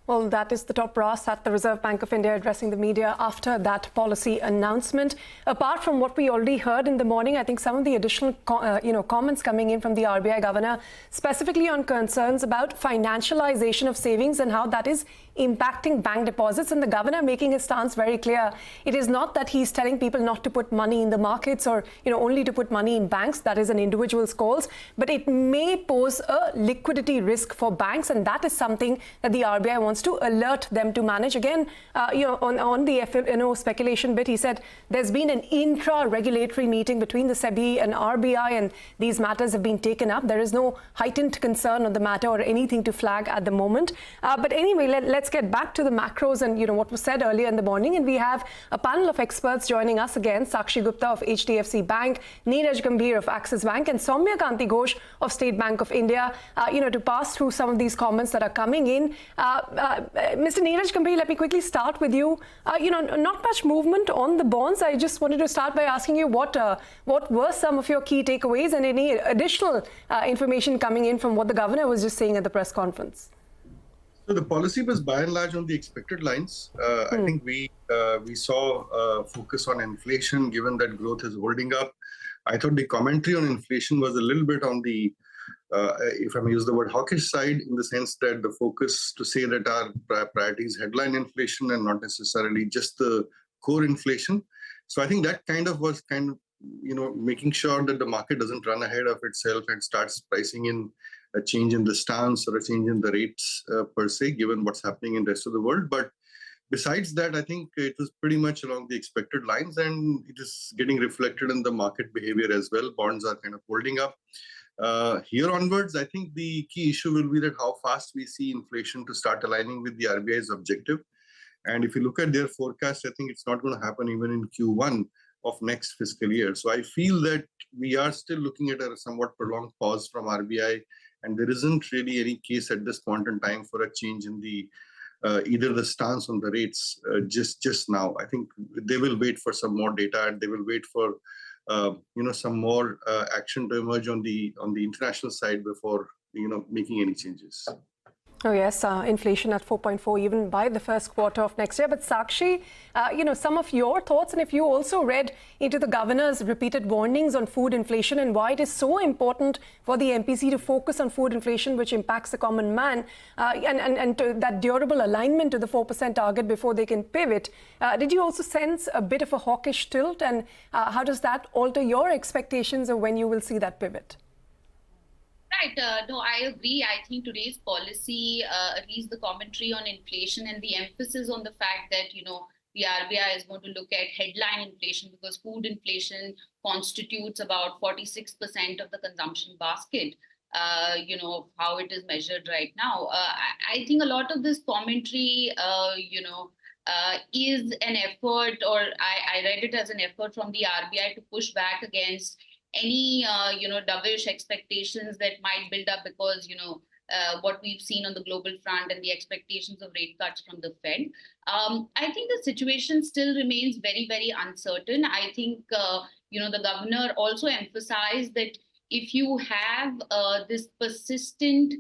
Well, that is the top brass at the Reserve Bank of India addressing the media after that policy announcement. Apart from what we already heard in the morning, I think some of the additional comments coming in from the RBI governor, specifically on concerns about financialization of savings and how that is impacting bank deposits, and the governor making his stance very clear. It is not that he's telling people not to put money in the markets or only to put money in banks. That is an individual's calls, but it may pose a liquidity risk for banks, and that is something that the RBI wants to alert them to manage. Again, on the FNO speculation bit, he said there's been an intra-regulatory meeting between the SEBI and RBI, and these matters have been taken up. There is no heightened concern on the matter or anything to flag at the moment. But anyway, let's get back to the macros and what was said earlier in the morning. And we have a panel of experts joining us again: Sakshi Gupta of HDFC Bank, Neeraj Gambhir of Axis Bank, and Soumya Kanti Ghosh of State Bank of India. To pass through some of these comments that are coming in. Mr. Neeraj Gambhir, let me quickly start with you. Not much movement on the bonds. I just wanted to start by asking you what were some of your key takeaways and any additional information coming in from what the governor was just saying at the press conference. So the policy was by and large on the expected lines. I think we saw focus on inflation, given that growth is holding up. I thought the commentary on inflation was a little bit on the, if I may use the word, hawkish side, in the sense that the focus to say that our priority is headline inflation and not necessarily just the core inflation. So I think that was making sure that the market doesn't run ahead of itself and starts pricing in a change in the stance or a change in the rates per se, given what's happening in the rest of the world. But besides that, I think it was pretty much along the expected lines, and it is getting reflected in the market behavior as well. Bonds are kind of holding up. Here onwards, I think the key issue will be that how fast we see inflation to start aligning with the RBI's objective. And if you look at their forecast, I think it's not going to happen even in Q1 of next fiscal year. So I feel that we are still looking at a somewhat prolonged pause from RBI, and there isn't really any case at this point in time for a change in the either the stance on the rates just now. I think they will wait for some more data, and they will wait for some more action to emerge on the international side before making any changes. Oh yes, inflation at 4.4 even by the first quarter of next year. But Sakshi, some of your thoughts, and if you also read into the governor's repeated warnings on food inflation and why it is so important for the MPC to focus on food inflation, which impacts the common man, and to that durable alignment to the 4% target before they can pivot. Did you also sense a bit of a hawkish tilt, and how does that alter your expectations of when you will see that pivot? Right. No, I agree. I think today's policy, at least the commentary on inflation and the emphasis on the fact that, the RBI is going to look at headline inflation, because food inflation constitutes about 46% of the consumption basket, how it is measured right now. I think a lot of this commentary, is an effort, or I read it as an effort from the RBI to push back against any dovish expectations that might build up, because what we've seen on the global front and the expectations of rate cuts from the Fed. I think the situation still remains very, very uncertain. I think the governor also emphasized that if you have this persistent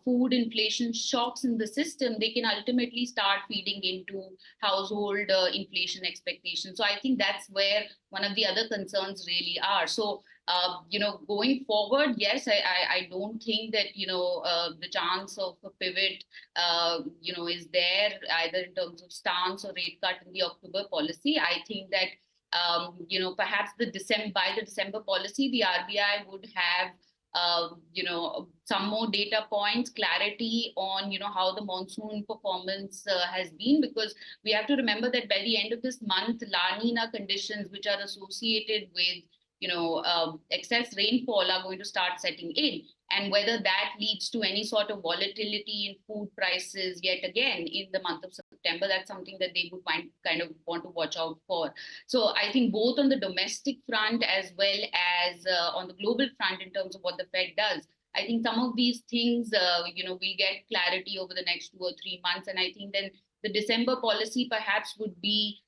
food inflation shocks in the system, they can ultimately start feeding into household inflation expectations. So I think that's where one of the other concerns really are. So going forward, yes, I don't think that the chance of a pivot is there, either in terms of stance or rate cut in the October policy. I think that perhaps by the December policy, the RBI would have, some more data points, clarity on, how the monsoon performance has been, because we have to remember that by the end of this month, La Nina conditions, which are associated with, excess rainfall, are going to start setting in. And whether that leads to any sort of volatility in food prices yet again in the month of September, that's something that they would kind of want to watch out for. So I think both on the domestic front as well as on the global front, in terms of what the Fed does, I think some of these things, we'll get clarity over the next 2 or 3 months. And I think then the December policy perhaps would be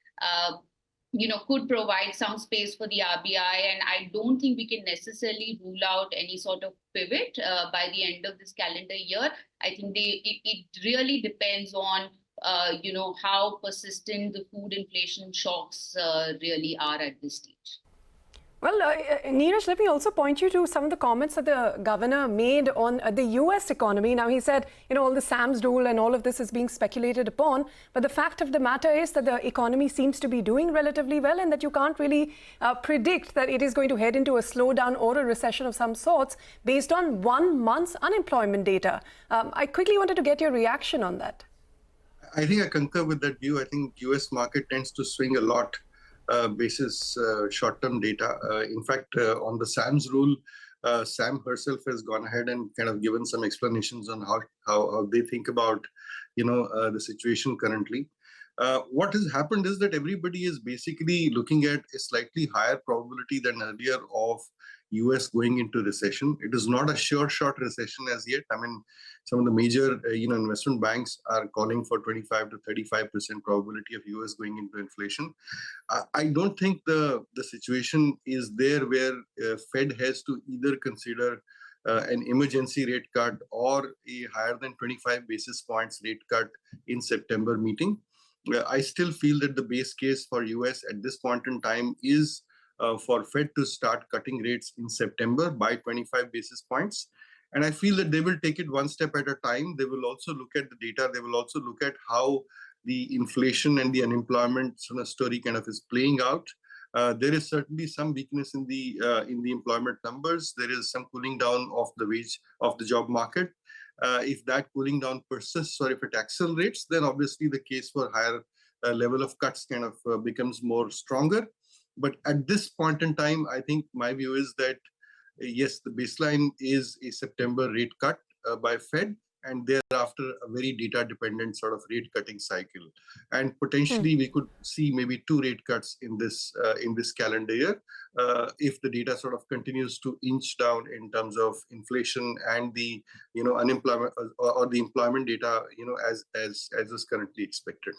could provide some space for the RBI. And I don't think we can necessarily rule out any sort of pivot by the end of this calendar year. I think it really depends on, how persistent the food inflation shocks really are at this stage. Well, Neeraj, let me also point you to some of the comments that the governor made on the US economy. Now, he said, all the SAM's rule and all of this is being speculated upon. But the fact of the matter is that the economy seems to be doing relatively well and that you can't really predict that it is going to head into a slowdown or a recession of some sorts based on 1 month's unemployment data. I quickly wanted to get your reaction on that. I think I concur with that view. I think US market tends to swing a lot basis short-term data. In fact, on the SAM's rule, Sam herself has gone ahead and kind of given some explanations on how they think about, the situation currently. What has happened is that everybody is basically looking at a slightly higher probability than earlier of US going into recession. It is not a sure shot recession as yet. I mean, some of the major, investment banks are calling for 25 to 35% probability of US going into inflation. I don't think the situation is there where Fed has to either consider an emergency rate cut or a higher than 25 basis points rate cut in September meeting. I still feel that the base case for US at this point in time is for Fed to start cutting rates in September by 25 basis points. And I feel that they will take it one step at a time. They will also look at the data. They will also look at how the inflation and the unemployment story kind of is playing out. There is certainly some weakness in the employment numbers. There is some cooling down of the job market. If that cooling down persists or if it accelerates, then obviously the case for higher level of cuts kind of becomes more stronger. But at this point in time, I think my view is that, yes, the baseline is a September rate cut by Fed, and thereafter a very data-dependent sort of rate cutting cycle. And potentially we could see maybe 2 rate cuts in this calendar year if the data sort of continues to inch down in terms of inflation and the unemployment or the employment data as is currently expected.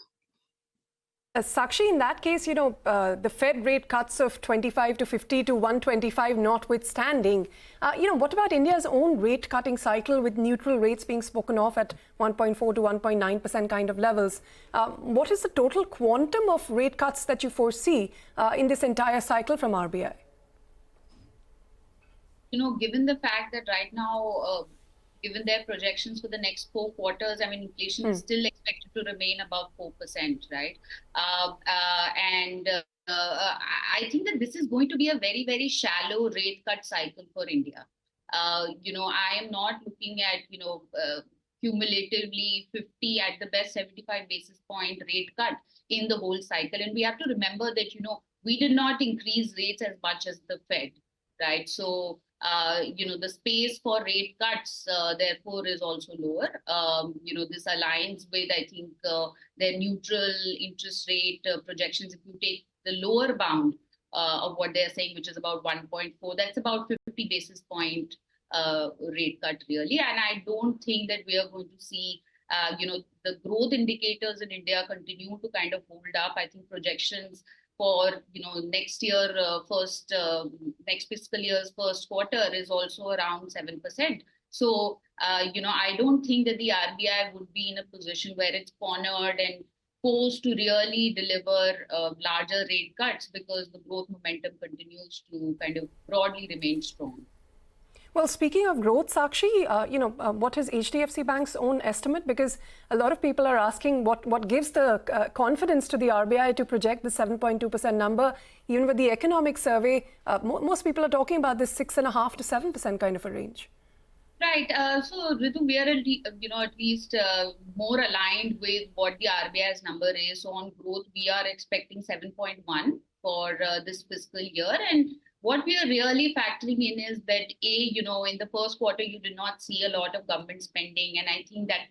Sakshi, in that case, the Fed rate cuts of 25 to 50 to 125 notwithstanding, what about India's own rate cutting cycle with neutral rates being spoken of at 1.4 to 1.9% kind of levels? What is the total quantum of rate cuts that you foresee in this entire cycle from RBI? Given the fact that right now, given their projections for the next 4 quarters, I mean, inflation is still expected to remain above 4%, right? I think that this is going to be a very, very shallow rate cut cycle for India. I am not looking at, cumulatively 50 at the best 75 basis point rate cut in the whole cycle. And we have to remember that, we did not increase rates as much as the Fed, right? So, the space for rate cuts, therefore, is also lower. This aligns with, I think, their neutral interest rate projections. If you take the lower bound of what they're saying, which is about 1.4, that's about 50 basis point rate cut, really. And I don't think that we are going to see, the growth indicators in India continue to kind of hold up. I think projections for next year, next fiscal year's first quarter is also around 7%. So I don't think that the RBI would be in a position where it's cornered and forced to really deliver larger rate cuts because the growth momentum continues to kind of broadly remain strong. Well, speaking of growth, Sakshi, what is HDFC Bank's own estimate? Because a lot of people are asking what gives the confidence to the RBI to project the 7.2% number. Even with the economic survey, most people are talking about this 6.5% to 7% kind of a range. Right. So, Ritu, we are at least more aligned with what the RBI's number is. So, on growth, we are expecting 7.1 for this fiscal year. And what we are really factoring in is that, in the first quarter, you did not see a lot of government spending. And I think that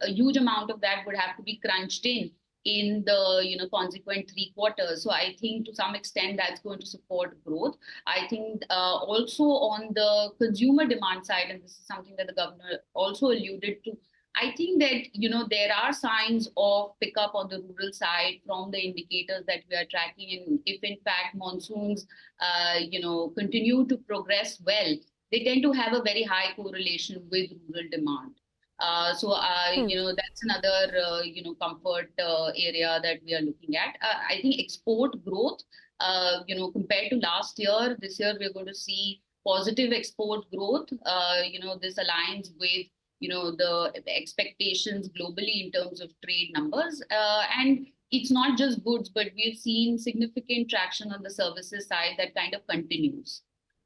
a huge amount of that would have to be crunched in the, consequent 3 quarters. So I think to some extent that's going to support growth. I think also on the consumer demand side, and this is something that the governor also alluded to, I think that, there are signs of pickup on the rural side from the indicators that we are tracking. And if in fact monsoons, continue to progress well, they tend to have a very high correlation with rural demand. That's another, comfort area that we are looking at. I think export growth, compared to last year, this year we're going to see positive export growth. This aligns with the expectations globally in terms of trade numbers. And it's not just goods, but we've seen significant traction on the services side that kind of continues.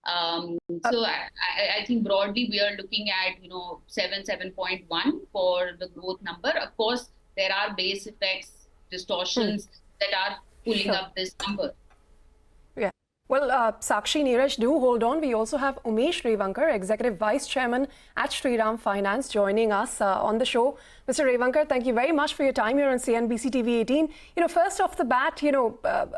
So I think broadly we are looking at 7.1 for the growth number. Of course, there are base effects, distortions that are pulling up this number. Well, Sakshi, Neeraj, do hold on. We also have Umesh Revankar, Executive Vice Chairman at Shri Ram Finance, joining us on the show. Mr. Revankar, thank you very much for your time here on CNBC TV18. First off the bat,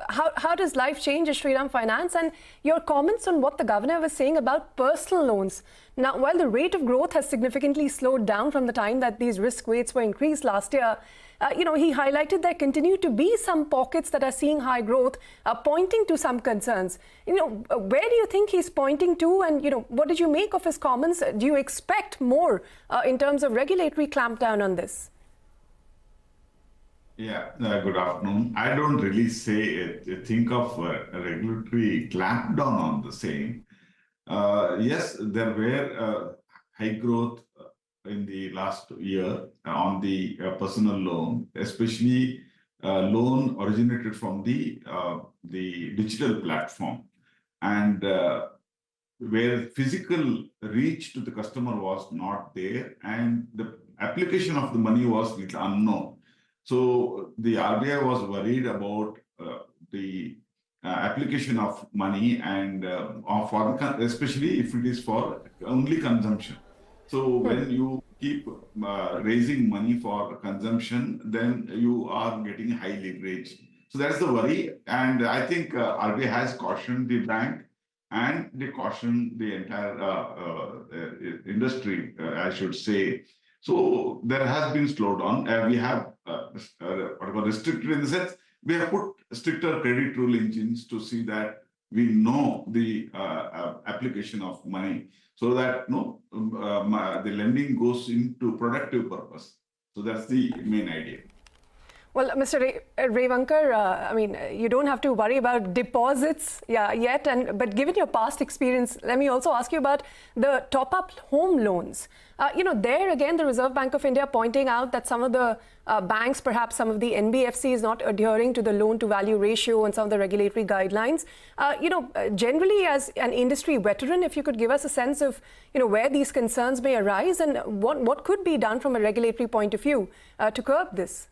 how does life change at Shri Ram Finance, and your comments on what the governor was saying about personal loans. Now, while the rate of growth has significantly slowed down from the time that these risk weights were increased last year, he highlighted there continue to be some pockets that are seeing high growth, pointing to some concerns. Where do you think he's pointing to, and what did you make of his comments? Do you expect more in terms of regulatory clampdown on this? Yeah, good afternoon. I don't really think of a regulatory clampdown on the same. Yes, there were high growth in the last year on the personal loan, especially loan originated from the digital platform, and where physical reach to the customer was not there, and the application of the money was little unknown. So the RBI was worried about the application of money and especially if it is for only consumption. So when you keep raising money for consumption, then you are getting high leverage. So that's the worry. And I think RBI has cautioned the bank and they cautioned the entire industry, I should say. So there has been slowdown. We have restricted in the sense, we have put stricter credit rule engines to see that we know the application of money, so that the lending goes into productive purpose. So that's the main idea. Well, Mr. Revankar, you don't have to worry about deposits yet, but given your past experience, let me also ask you about the top-up home loans. There again, the Reserve Bank of India pointing out that some of the banks, perhaps some of the NBFCs, not adhering to the loan-to-value ratio and some of the regulatory guidelines. Generally, as an industry veteran, if you could give us a sense of where these concerns may arise and what could be done from a regulatory point of view to curb this.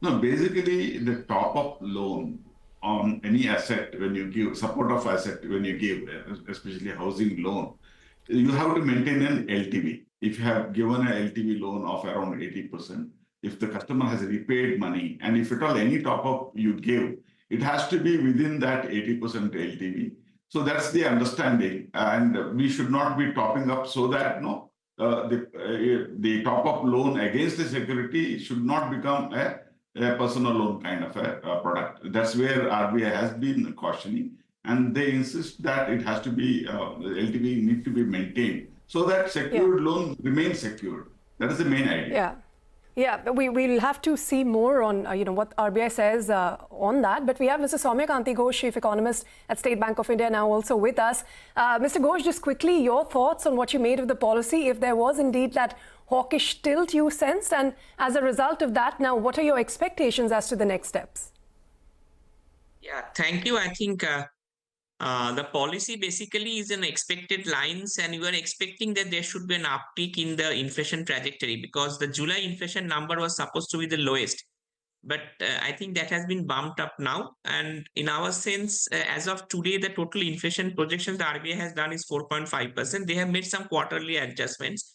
No, basically the top-up loan on any asset, when you give support of asset, when you give, especially housing loan, you have to maintain an LTV. If you have given an LTV loan of around 80%, if the customer has repaid money, and if at all any top-up you give, it has to be within that 80% LTV. So that's the understanding, and we should not be topping up so that the top-up loan against the security should not become a personal loan kind of a product. That's where RBI has been cautioning, and they insist that it has to be, LTV need to be maintained so that secured loan remains secured. That is the main idea. Yeah, but we'll have to see more on what RBI says on that. But we have Mr. Soumya Ghosh, Chief Economist at State Bank of India, now also with us. Mr. Ghosh, just quickly, your thoughts on what you made of the policy, if there was indeed that hawkish tilt you sensed, and as a result of that, now what are your expectations as to the next steps? Yeah, thank you. I think the policy basically is in expected lines, and we are expecting that there should be an uptick in the inflation trajectory, because the July inflation number was supposed to be the lowest. But I think that has been bumped up now. And in our sense, as of today, the total inflation projections the RBI has done is 4.5%. They have made some quarterly adjustments.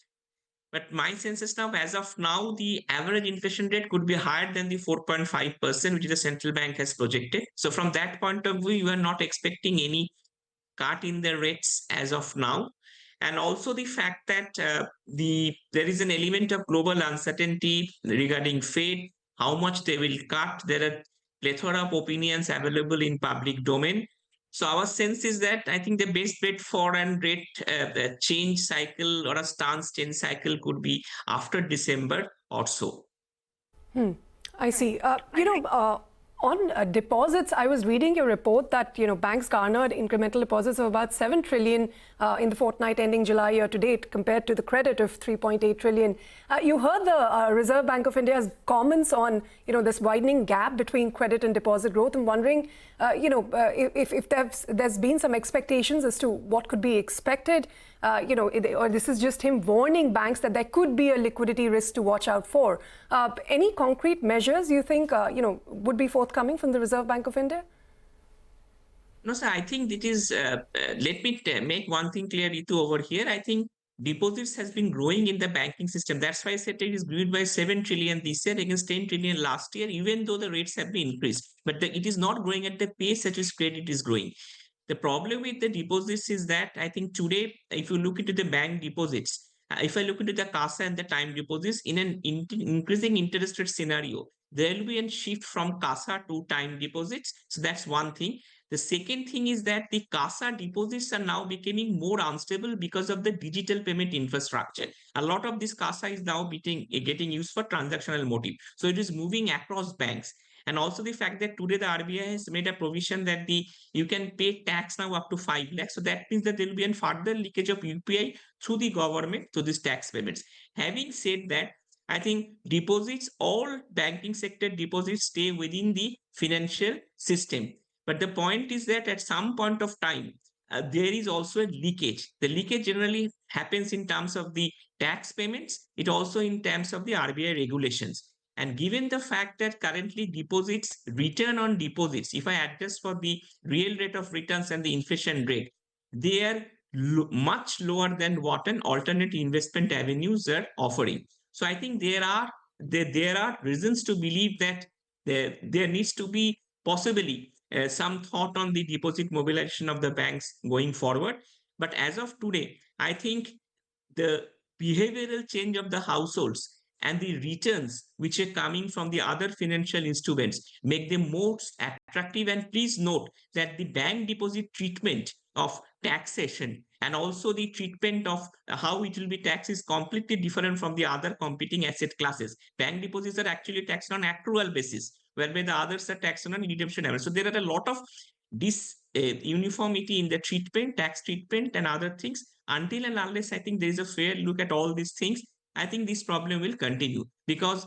But my sense is now, as of now, the average inflation rate could be higher than the 4.5%, which the central bank has projected. So from that point of view, you are not expecting any cut in the rates as of now. and also the fact that there is an element of global uncertainty regarding Fed, how much they will cut. There are plethora of opinions available in public domain. So our sense is that I think the best bet for a rate change cycle or a stance change cycle could be after December or so. I see. On deposits, I was reading your report that banks garnered incremental deposits of about 7 trillion in the fortnight ending July year to date, compared to the credit of 3.8 trillion. You heard the Reserve Bank of India's comments on this widening gap between credit and deposit growth. I'm wondering, if there's been some expectations as to what could be expected, or this is just him warning banks that there could be a liquidity risk to watch out for. Any concrete measures you think would be forthcoming from the Reserve Bank of India? No, sir, I think it is, let me make one thing clear, Ritu, over here. I think deposits has been growing in the banking system. That's why I said it is grew by 7 trillion this year against 10 trillion last year, even though the rates have been increased. But it is not growing at the pace at which credit is growing. The problem with the deposits is that I think today, if you look into the bank deposits, if I look into the CASA and the time deposits, in an increasing interest rate scenario, there will be a shift from CASA to time deposits. So that's one thing. The second thing is that the CASA deposits are now becoming more unstable because of the digital payment infrastructure. A lot of this CASA is now getting used for transactional motive. So it is moving across banks. And also the fact that today the RBI has made a provision that you can pay tax now up to 5 lakhs. So that means that there will be a further leakage of UPI through the government to these tax payments. Having said that, I think deposits, all banking sector deposits stay within the financial system. But the point is that at some point of time, there is also a leakage. The leakage generally happens in terms of the tax payments. It also in terms of the RBI regulations. And given the fact that currently deposits, return on deposits, if I adjust for the real rate of returns and the inflation rate, they are much lower than what an alternate investment avenues are offering. So I think there are reasons to believe that there needs to be possibly some thought on the deposit mobilization of the banks going forward. But as of today, I think the behavioral change of the households and the returns which are coming from the other financial instruments make them more attractive. And please note that the bank deposit treatment of taxation and also the treatment of how it will be taxed is completely different from the other competing asset classes. Bank deposits are actually taxed on accrual basis, whereby the others are taxed on redemption average. So there are a lot of uniformity in the treatment, tax treatment and other things. Until and unless I think there is a fair look at all these things, I think this problem will continue, because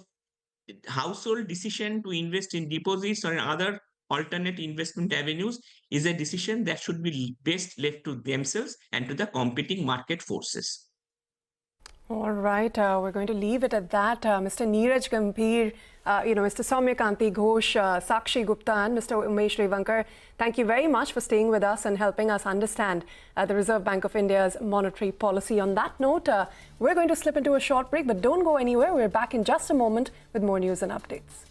household decision to invest in deposits or in other alternate investment avenues is a decision that should be best left to themselves and to the competing market forces. All right, we're going to leave it at that. Mr. Neeraj, Gambhir, Mr. Soumya, Kanti, Ghosh, Sakshi, Gupta and Mr. Umesh Revankar, thank you very much for staying with us and helping us understand the Reserve Bank of India's monetary policy. On that note, we're going to slip into a short break, but don't go anywhere. We're back in just a moment with more news and updates.